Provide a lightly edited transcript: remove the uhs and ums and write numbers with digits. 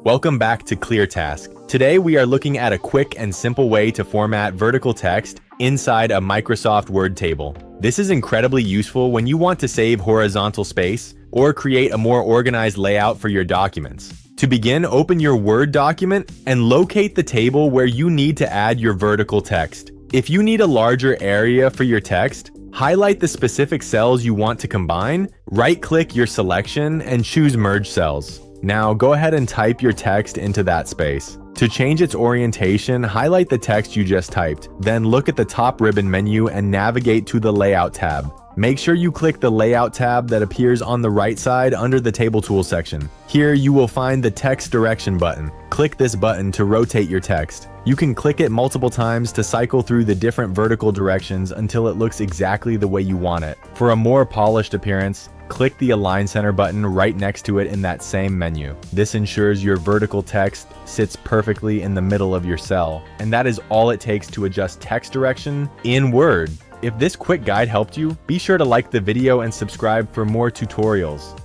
Welcome back to ClearTask. Today we are looking at a quick and simple way to format vertical text inside a Microsoft Word table. This is incredibly useful when you want to save horizontal space or create a more organized layout for your documents. To begin, open your Word document and locate the table where you need to add your vertical text. If you need a larger area for your text, highlight the specific cells you want to combine, right-click your selection, and choose Merge Cells. Now go ahead and type your text into that space. To change its orientation, highlight the text you just typed, then look at the top ribbon menu and navigate to the Layout tab. Make sure you click the Layout tab that appears on the right side under the Table Tools section. Here you will find the Text Direction button. Click this button to rotate your text. You can click it multiple times to cycle through the different vertical directions until it looks exactly the way you want it. For a more polished appearance, click the Align Center button right next to it in that same menu. This ensures your vertical text sits perfectly in the middle of your cell. And that is all it takes to adjust text direction in Word. If this quick guide helped you, be sure to like the video and subscribe for more tutorials.